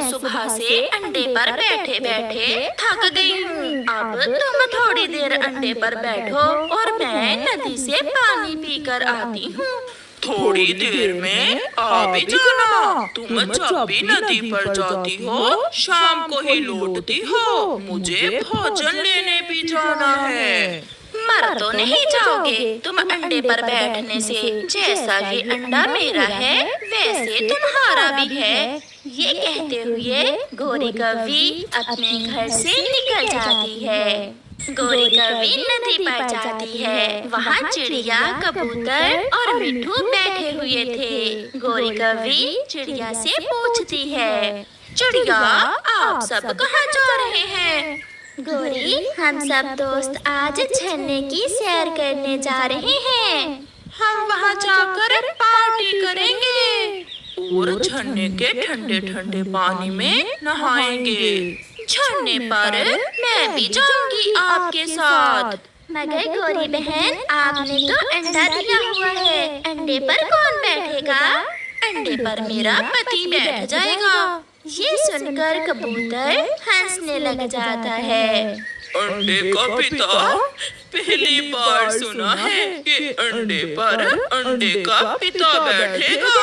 मैं सुबह से अंडे पर बैठे बैठे थक गई हूँ। अब तुम थोड़ी देर अंडे पर बैठो और मैं नदी से पानी पीकर आती हूँ। थोड़ी देर में आ भी जाना। तुम जब भी नदी पर जाती हो शाम को ही लौटती हो। मुझे भोजन लेने भी जाना है। मर तो नहीं जाओगे तुम अंडे पर बैठने से। जैसा ये अंडा मेरा है वैसे तुम्हारा भी है। ये कहते हुए गोरी कौवी अपने घर से निकल जाती है। गोरी कौवी नदी पर जाती है। वहाँ चिड़िया, कबूतर और मिट्ठू बैठे हुए थे। गोरी कौवी चिड़िया से पूछती है, चिड़िया आप सब कहाँ जा रहे हैं? गोरी, हम सब दोस्त आज झरने की सैर करने जा रहे हैं। हम वहाँ जाकर पार्टी करेंगे और झरने के ठंडे ठंडे पानी में नहाएंगे। झरने पर मैं भी जाऊंगी आपके साथ। मगर गोरी बहन, आपने तो अंडा दिया हुआ है, अंडे पर कौन बैठेगा? अंडे पर मेरा पति बैठ जाएगा। ये सुनकर कबूतर हंसने लग जाता है। अंडे का पिता? पहली बार सुना है कि अंडे पर अंडे का पिता बैठेगा।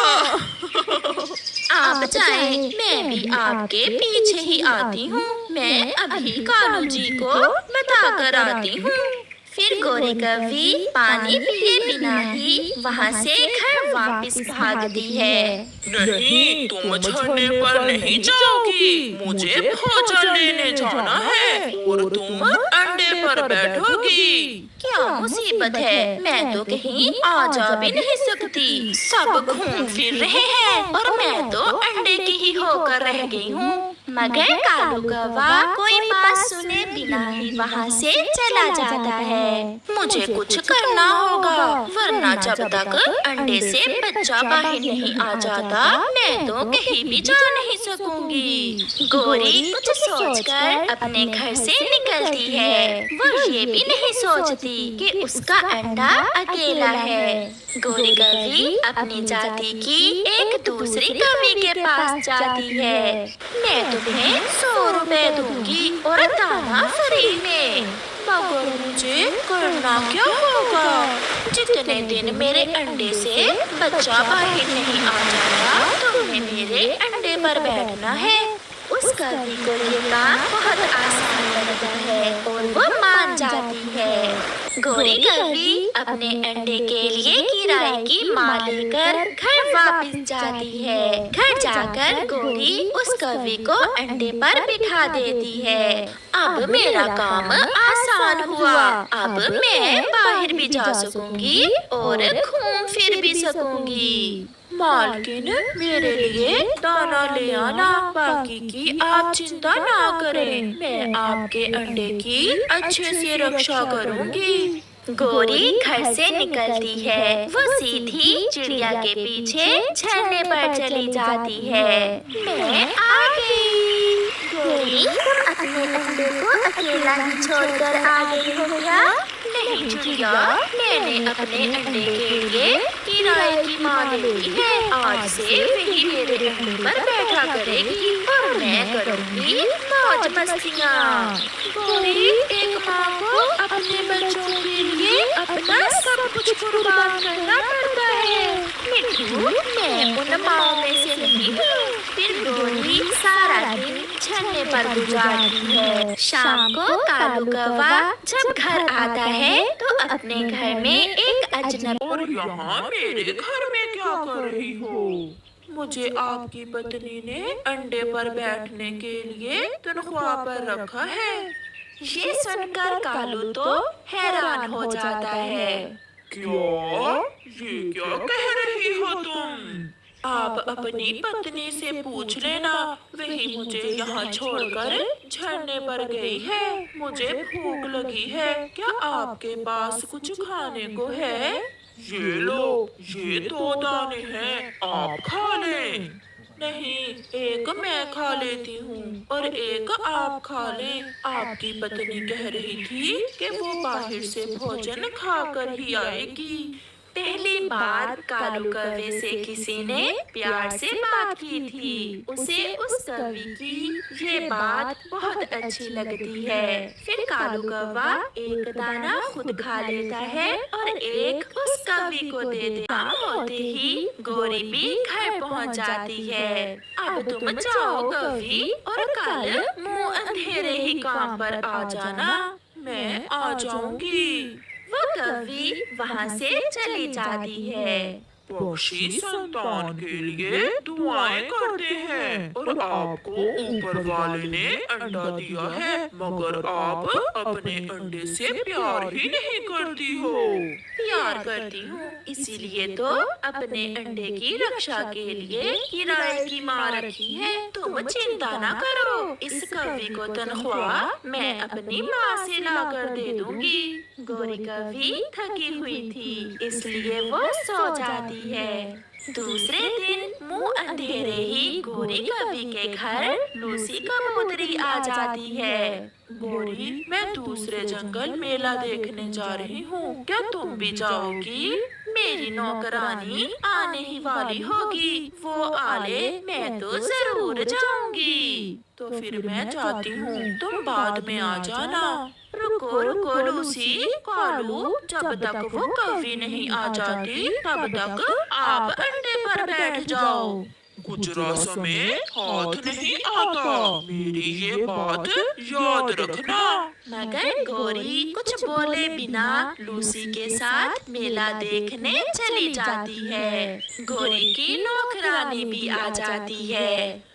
आप जाएं, मैं भी आपके पीछे ही आती हूँ। मैं अभी कालू जी को बता कर आती हूँ। फिर गोरी कौवी पानी पिए बिना ही वहाँ से घर वापस भागती है। नहीं, तुम झरने पर नहीं जाओगी। मुझे भोजन लेने जाना है और तुम अंडे पर बैठोगी। क्या मुसीबत है, मैं तो कहीं आ जा भी नहीं सकती। सब घूम फिर रहे हैं और मैं तो अंडे की ही होकर रह गई हूँ। मगर कालू कौवा कोई बात सुने बिना ही वहाँ से चला जाता है। मुझे कुछ करना होगा, वरना जब तक अंडे से बच्चा बाहर नहीं आ जाता मैं तो कहीं भी जा नहीं सकूंगी। गोरी कुछ सोचकर अपने घर से निकलती है। वो ये भी नहीं सोचती कि उसका अंडा अकेला है। गोरी कौवी अपनी जाति की एक दूसरी कौवी के पास जाती है। मैं तुम्हें 100 रुपए दूंगी और दाना फ्री में। मगर मुझे करना क्या होगा? जितने दिन मेरे अंडे से बच्चा बाहर नहीं आ जाता तुम्हें मेरे अंडे पर बैठना है। उस कौवी को ये काम बहुत आसान लगता है और वो मान जाती है। गोरी कौवी अपने अंडे के लिए किराए की माँ लेकर घर वापस जाती है। घर जाकर गोरी उस कौवी को अंडे पर बिठा देती है। अब मेरा काम आसान हुआ। अब मैं बाहर भी जा सकूंगी और घूम फिर भी सकूंगी। मालकिन, मेरे लिए दाना ले आना। बाकी की आप चिंता ना करें। मैं आपके अंडे की अच्छे से रक्षा करूंगी। गोरी घर से निकलती है। वो सीधी चिड़िया के पीछे झरने पर चली जाती है। मैं आ गई। गोरी, तुम अपने अंडे को अकेला ही छोड़कर आ गई हो क्या? नहीं चिड़िया, मैंने अपने अंडे के लिए किराए की माँ ले ली है। आज से वही मेरे अंडे पर बैठा करेगी और मैं करूँगी मौज मस्तियाँ। गोरी, एक माँ को अपने बच्चों के लिए अपना सब कुछ कुर्बान करना पड़ता है। मिट्ठू, मैं उन माँओं में से नहीं हूँ। फिर गोरी सारा दिन झरने पर गुजारती है। शाम को कालू कौवा जब घर आता है तो अपने घर में एक अजनबी। और यहाँ मेरे घर में क्या कर रही हो? मुझे आपकी पत्नी ने अंडे पर बैठने के लिए तनख्वाह पर रखा है। ये सुनकर कालू तो हैरान हो जाता है। क्या? ये क्या कह रही हो तुम? आप अपनी पत्नी से पूछ लेना। वही मुझे यहाँ छोड़कर झरने पर गई है। मुझे भूख लगी है। क्या आपके पास कुछ खाने को है? ये लो, ये 2 दाने हैं, आप खा लें। नहीं, एक मैं खा लेती हूँ और एक आप खा लें। आपकी पत्नी कह रही थी कि वो बाहर से भोजन खाकर ही आएगी। पहली बार कालू कौवे से किसी ने प्यार से बात की थी। उसे उस कवि की ये बात बहुत अच्छी लगती है। फिर कालू कौवा एक दाना खुद खा लेता है और एक उस कवि को दे देता। होते ही गोरी भी घर पहुंच जाती है। अब तुम जाओ कवि और कल मुंह अंधेरे ही काम पर आ जाना। मैं आ जाऊंगी। वो कवि वहाँ से चली जाती है। पक्षी संतान के लिए दुआएं करते हैं और आपको ऊपर वाले ने अंडा दिया है, मगर आप अपने अंडे से प्यार ही नहीं करती हो। प्यार करती हूँ, इसीलिए तो अपने अंडे की रक्षा के लिए किराए की माँ रखी है। तुम चिंता ना करो, इस कवि को तनख्वाह मैं अपनी माँ से लाकर दे दूंगी। गोरी कवि थकी हुई थी, इसलिए वो सो जाती है। दूसरे दिन मुंह अंधेरे ही गोरी कवि के घर लूसी कबूतरी आ जाती है। गोरी, मैं दूसरे जंगल मेला देखने जा रही हूँ, क्या तुम भी जाओगी? मेरी नौकरानी आने ही वाली होगी, वो आले मैं तो जरूर जाऊंगी। तो फिर मैं जाती हूँ, तुम बाद में आ जाना। रुको रुको लूसी, कालू, जब तक वो कवि नहीं आ जाती तब तक आप अंडे पर बैठ जाओ। गुजरा समय हाथ नहीं आता, मेरी ये बात याद रखना। मगर गोरी कुछ बोले बिना लूसी के साथ मेला देखने चली जाती है। गोरी की नौकरानी भी आ जाती है।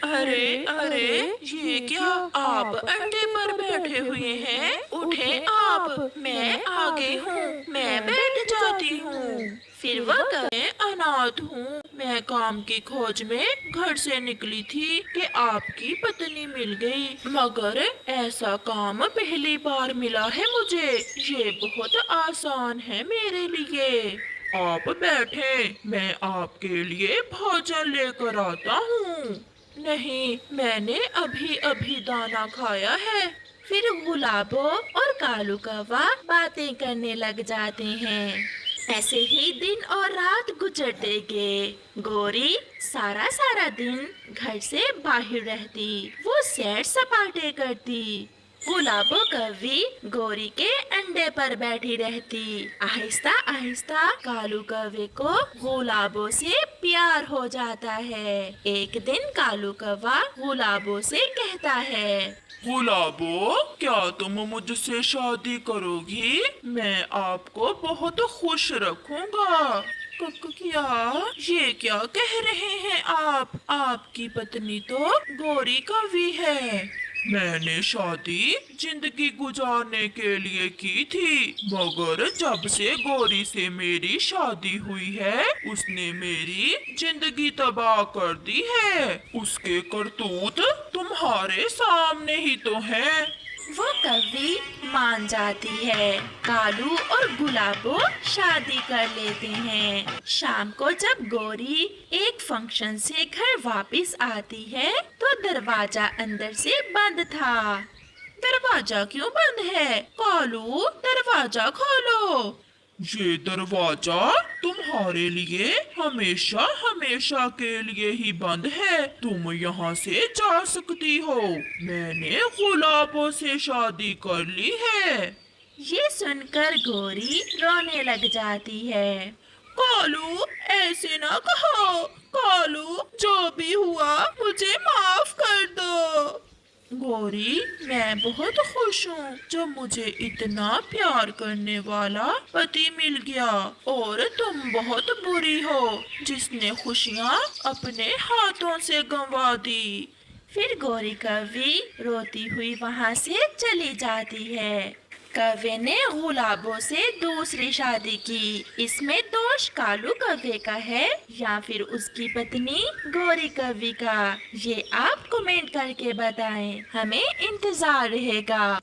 अरे अरे, ये क्या, आप अंडे पर बैठे हुए हैं? उठे आप, मैं आ गई हूँ, मैं बैठ जाती हूँ। फिर वो मैं अनाथ हूँ, मैं काम की खोज में घर से निकली थी कि आपकी पत्नी मिल गई, मगर ऐसा काम पहली बार मिला है मुझे। ये बहुत आसान है मेरे लिए। आप बैठे, मैं आपके लिए भोजन लेकर आता हूँ। नहीं, मैंने अभी अभी दाना खाया है। फिर गुलाबो और कालू कौवा बातें करने लग जाते हैं। ऐसे ही दिन और रात गुजरते गए। गोरी सारा सारा दिन घर से बाहर रहती, वो सैर सपाटे करती। गुलाबो कवि गोरी के अंडे पर बैठी रहती। आहिस्ता आहिस्ता कालू कौवे को गुलाबो से प्यार हो जाता है। एक दिन कालू कौवा गुलाबो से कहता है, गुलाबो, क्या तुम मुझसे शादी करोगी? मैं आपको बहुत खुश रखूंगा। क्या, ये क्या कह रहे हैं आप? आपकी पत्नी तो गोरी कवि है। मैंने शादी जिंदगी गुजारने के लिए की थी, मगर जब से गोरी से मेरी शादी हुई है, उसने मेरी जिंदगी तबाह कर दी है। उसके करतूत तुम्हारे सामने ही तो हैं। वो कवि मान जाती है। कालू और गुलाबो शादी कर लेते हैं। शाम को जब गोरी एक फंक्शन से घर वापस आती है तो दरवाजा अंदर से बंद था। दरवाजा क्यों बंद है? कालू, दरवाजा खोलो। ये दरवाजा तुम्हारे लिए हमेशा हमेशा के लिए ही बंद है, तुम यहाँ से जा सकती हो। मैंने गुलाबों से शादी कर ली है। ये सुनकर गोरी रोने लग जाती है। कालू, ऐसे ना कहो। कालू, जो भी हुआ मुझे माफ कर दो। गोरी, मैं बहुत खुश हूँ जब मुझे इतना प्यार करने वाला पति मिल गया, और तुम बहुत बुरी हो जिसने खुशियाँ अपने हाथों से गंवा दी। फिर गोरी कवि रोती हुई वहाँ से चली जाती है। कौवे ने गुलाबों से दूसरी शादी की। इसमें दोष कालू कौवे का है या फिर उसकी पत्नी गोरी कवि का? ये आप कमेंट करके बताएं, हमें इंतजार रहेगा।